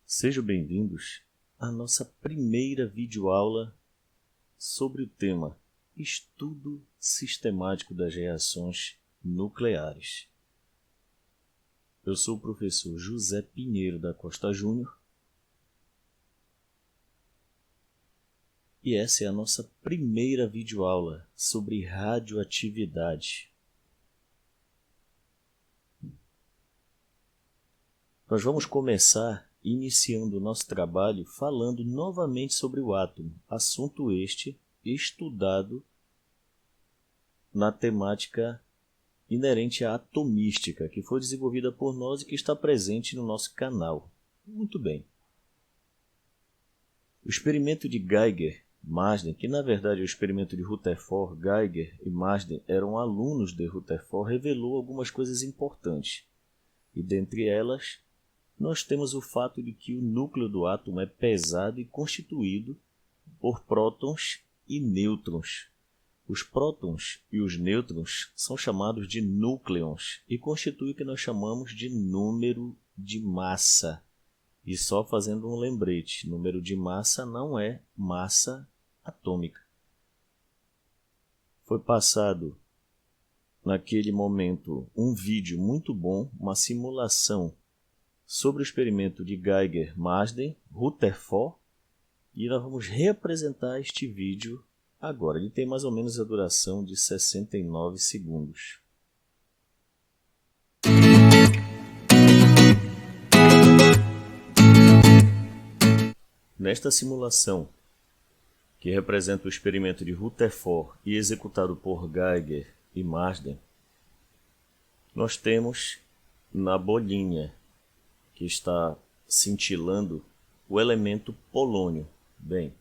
Sejam bem-vindos à nossa primeira videoaula sobre o tema Estudo Sistemático das Reações Nucleares. Eu sou o professor José Pinheiro da Costa Júnior e essa é a nossa primeira videoaula sobre radioatividade. Nós vamos começar iniciando o nosso trabalho falando novamente sobre o átomo, assunto este estudado na temática inerente à atomística, que foi desenvolvida por nós e que está presente no nosso canal. Muito bem. O experimento de Geiger-Marsden, que na verdade é o experimento de Rutherford, Geiger e Marsden eram alunos de Rutherford, revelou algumas coisas importantes. E dentre elas, nós temos o fato de que o núcleo do átomo é pesado e constituído por prótons e nêutrons. Os prótons e os nêutrons são chamados de núcleons e constituem o que nós chamamos de número de massa. E só fazendo um lembrete, número de massa não é massa atômica. Foi passado naquele momento um vídeo muito bom, uma simulação sobre o experimento de Geiger-Marsden, Rutherford, e nós vamos reapresentar este vídeo agora. Ele tem mais ou menos a duração de 69 segundos. Nesta simulação, que representa o experimento de Rutherford e executado por Geiger e Marsden, nós temos na bolinha que está cintilando o elemento polônio. Bem,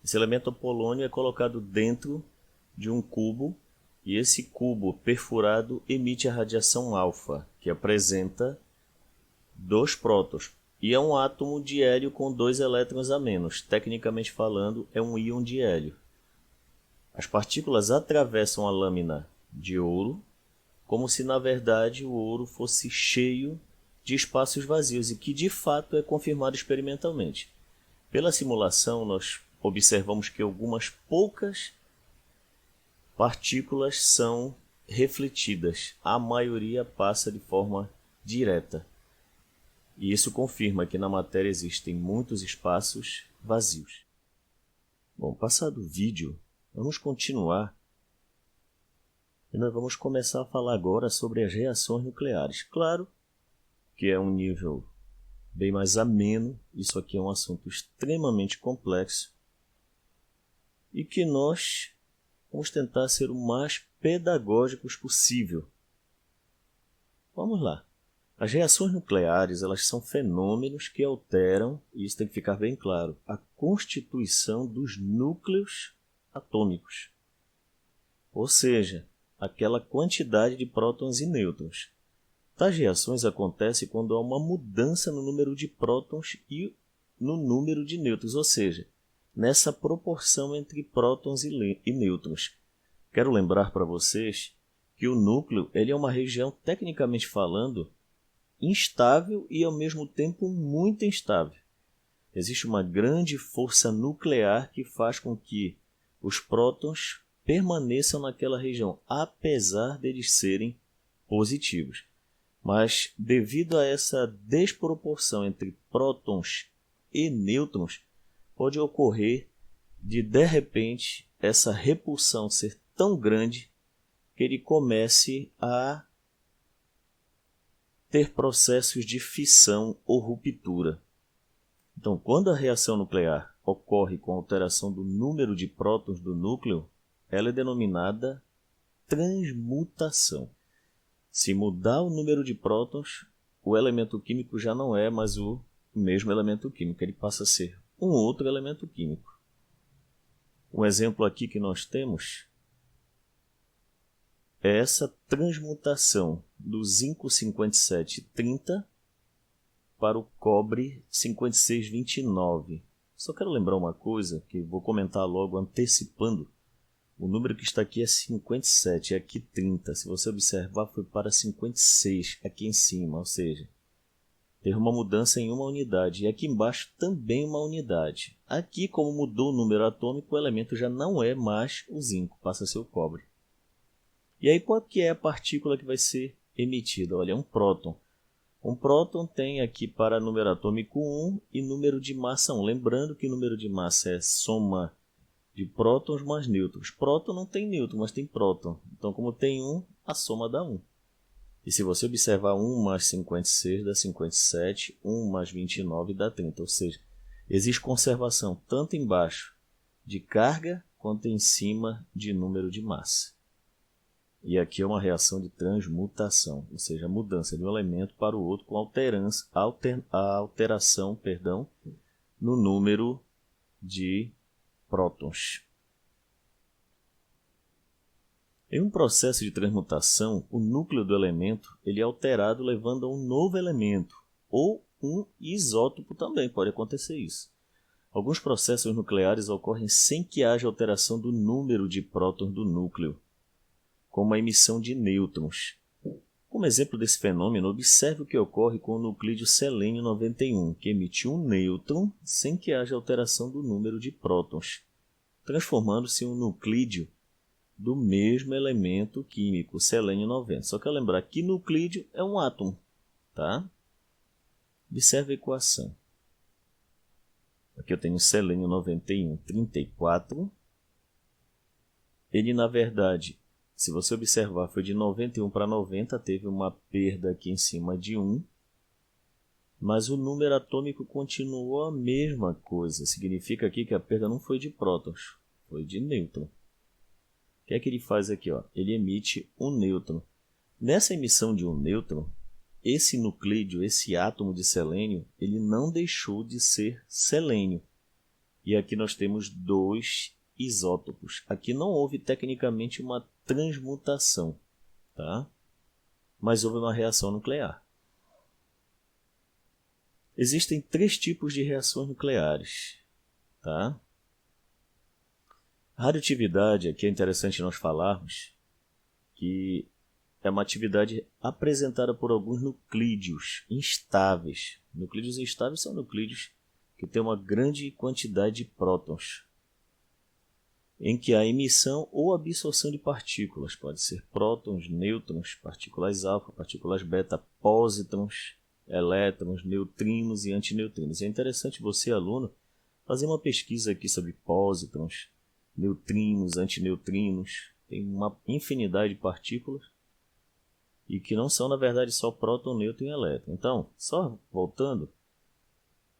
esse elemento polônio é colocado dentro de um cubo e esse cubo perfurado emite a radiação alfa, que apresenta 2 prótons. E é um átomo de hélio com 2 elétrons a menos. Tecnicamente falando, é um íon de hélio. As partículas atravessam a lâmina de ouro, como se na verdade o ouro fosse cheio de espaços vazios, e que de fato é confirmado experimentalmente. Pela simulação, nós observamos que algumas poucas partículas são refletidas, a maioria passa de forma direta. E isso confirma que na matéria existem muitos espaços vazios. Bom, passado o vídeo, vamos continuar. E nós vamos começar a falar agora sobre as reações nucleares. Claro que é um nível bem mais ameno, isso aqui é um assunto extremamente complexo e que nós vamos tentar ser o mais pedagógicos possível. Vamos lá. As reações nucleares, elas são fenômenos que alteram, e isso tem que ficar bem claro, a constituição dos núcleos atômicos, ou seja, aquela quantidade de prótons e nêutrons. Tais reações acontecem quando há uma mudança no número de prótons e no número de nêutrons, ou seja, nessa proporção entre prótons e nêutrons. Quero lembrar para vocês que o núcleo ele é uma região, tecnicamente falando, instável e ao mesmo tempo muito instável. Existe uma grande força nuclear que faz com que os prótons permaneçam naquela região, apesar deles serem positivos. Mas, devido a essa desproporção entre prótons e nêutrons, pode ocorrer de repente, essa repulsão ser tão grande que ele comece a ter processos de fissão ou ruptura. Então, quando a reação nuclear ocorre com alteração do número de prótons do núcleo, ela é denominada transmutação. Se mudar o número de prótons, o elemento químico já não é mais o mesmo elemento químico, ele passa a ser um outro elemento químico. Um exemplo aqui que nós temos é essa transmutação do zinco 5730 para o cobre 5629. Só quero lembrar uma coisa, que vou comentar logo antecipando. O número que está aqui é 57, é aqui 30. Se você observar, foi para 56 aqui em cima, ou seja, teve uma mudança em uma unidade. E aqui embaixo também uma unidade. Aqui, como mudou o número atômico, o elemento já não é mais o zinco, passa a ser o cobre. E aí, qual que é a partícula que vai ser emitida? Olha, é um próton. Um próton tem aqui para número atômico 1 e número de massa 1. Lembrando que o número de massa é soma de prótons mais nêutrons. Próton não tem nêutron, mas tem próton. Então, como tem 1, a soma dá 1. E se você observar 1 mais 56 dá 57, 1 mais 29 dá 30. Ou seja, existe conservação tanto embaixo de carga quanto em cima de número de massa. E aqui é uma reação de transmutação, ou seja, a mudança de um elemento para o outro com alteração no número de prótons. Em um processo de transmutação, o núcleo do elemento ele é alterado levando a um novo elemento, ou um isótopo também, pode acontecer isso. Alguns processos nucleares ocorrem sem que haja alteração do número de prótons do núcleo, como a emissão de nêutrons. Como exemplo desse fenômeno, observe o que ocorre com o nuclídeo selênio 91, que emite um nêutron sem que haja alteração do número de prótons, transformando-se em um nuclídeo do mesmo elemento químico, selênio 90. Só que lembrar que nuclídeo é um átomo, tá? Observe a equação. Aqui eu tenho selênio 91, 34. Ele, na verdade, se você observar, foi de 91 para 90, teve uma perda aqui em cima de 1, mas o número atômico continuou a mesma coisa. Significa aqui que a perda não foi de prótons, foi de nêutron. O que é que ele faz aqui? Ó? Ele emite um nêutron. Nessa emissão de um nêutron, esse nuclídeo, esse átomo de selênio, ele não deixou de ser selênio. E aqui nós temos dois isótopos. Aqui não houve tecnicamente uma transmutação, tá? Mas houve uma reação nuclear. Existem 3 tipos de reações nucleares, tá? A radioatividade, aqui é interessante nós falarmos que é uma atividade apresentada por alguns nuclídeos instáveis. Nuclídeos instáveis são nuclídeos que têm uma grande quantidade de prótons, em que há emissão ou absorção de partículas. Pode ser prótons, nêutrons, partículas alfa, partículas beta, pósitrons, elétrons, neutrinos e antineutrinos. É interessante você, aluno, fazer uma pesquisa aqui sobre pósitrons, neutrinos, antineutrinos. Tem uma infinidade de partículas e que não são, na verdade, só próton, nêutron e elétron. Então, só voltando,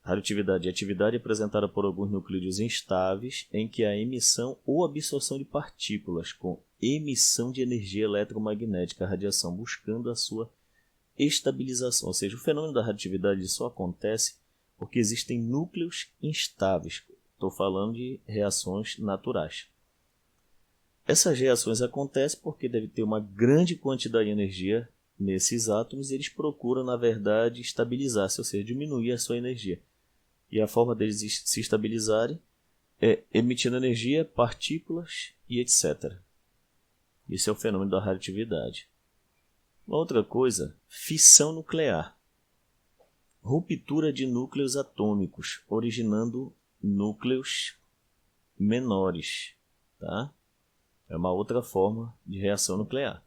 radioatividade é atividade apresentada por alguns nuclídeos instáveis em que há emissão ou absorção de partículas com emissão de energia eletromagnética, radiação, buscando a sua estabilização. Ou seja, o fenômeno da radioatividade só acontece porque existem núcleos instáveis. Estou falando de reações naturais. Essas reações acontecem porque deve ter uma grande quantidade de energia nesses átomos e eles procuram, na verdade, estabilizar-se, ou seja, diminuir a sua energia. E a forma deles se estabilizarem é emitindo energia, partículas e etc. Esse é o fenômeno da radioatividade. Uma outra coisa, fissão nuclear. Ruptura de núcleos atômicos, originando núcleos menores. Tá? É uma outra forma de reação nuclear.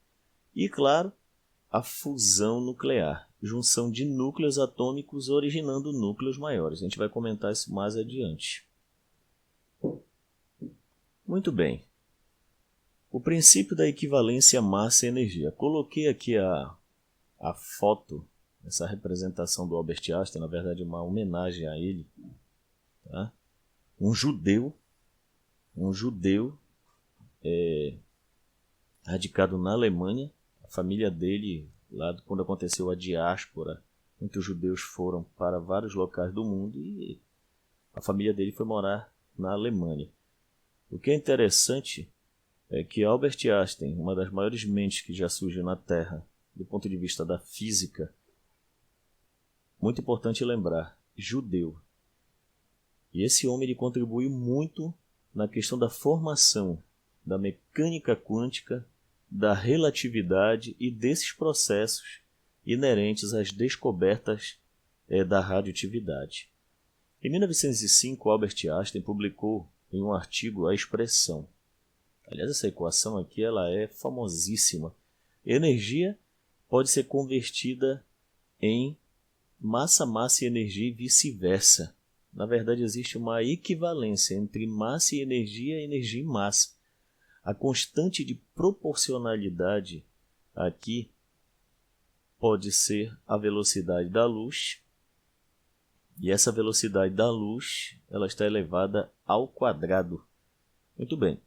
E, claro, a fusão nuclear. Junção de núcleos atômicos originando núcleos maiores. A gente vai comentar isso mais adiante. Muito bem. O princípio da equivalência massa e energia. Coloquei aqui a foto, essa representação do Albert Einstein, na verdade uma homenagem a ele. Tá? Um judeu radicado na Alemanha. A família dele, lá quando aconteceu a diáspora, muitos judeus foram para vários locais do mundo e a família dele foi morar na Alemanha. O que é interessante é que Albert Einstein, uma das maiores mentes que já surgiu na Terra, do ponto de vista da física, muito importante lembrar, judeu. E esse homem ele contribuiu muito na questão da formação da mecânica quântica, da relatividade e desses processos inerentes às descobertas da radioatividade. Em 1905, Albert Einstein publicou em um artigo a expressão. Aliás, essa equação aqui ela é famosíssima. Energia pode ser convertida em massa, massa e energia e vice-versa. Na verdade, existe uma equivalência entre massa e energia e massa. A constante de proporcionalidade aqui pode ser a velocidade da luz, e essa velocidade da luz ela está elevada ao quadrado. Muito bem.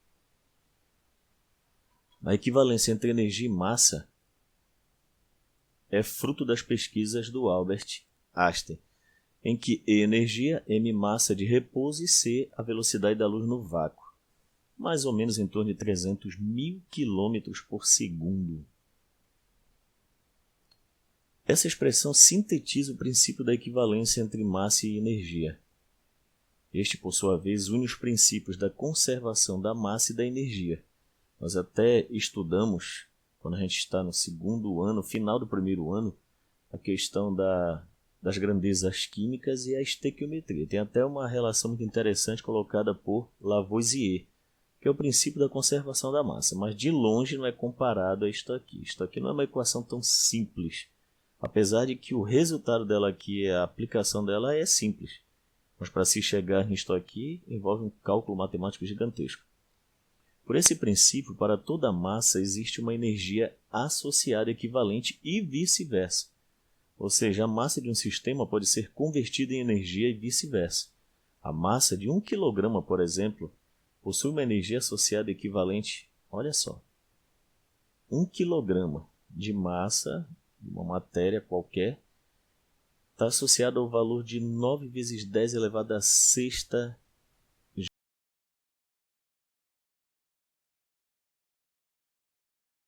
A equivalência entre energia e massa é fruto das pesquisas do Albert Einstein, em que E energia, M massa de repouso e C a velocidade da luz no vácuo, mais ou menos em torno de 300.000 km por segundo. Essa expressão sintetiza o princípio da equivalência entre massa e energia. Este, por sua vez, une os princípios da conservação da massa e da energia. Nós até estudamos, quando a gente está no segundo ano, final do primeiro ano, a questão das grandezas químicas e a estequiometria. Tem até uma relação muito interessante colocada por Lavoisier, que é o princípio da conservação da massa, mas de longe não é comparado a isto aqui. Isto aqui não é uma equação tão simples, apesar de que o resultado dela aqui, a aplicação dela é simples. Mas para se chegar nisto aqui, envolve um cálculo matemático gigantesco. Por esse princípio, para toda massa existe uma energia associada equivalente e vice-versa. Ou seja, a massa de um sistema pode ser convertida em energia e vice-versa. A massa de 1 kg, por exemplo, possui uma energia associada equivalente, olha só, 1 kg de massa de uma matéria qualquer está associado ao valor de 9 vezes 10 elevado à sexta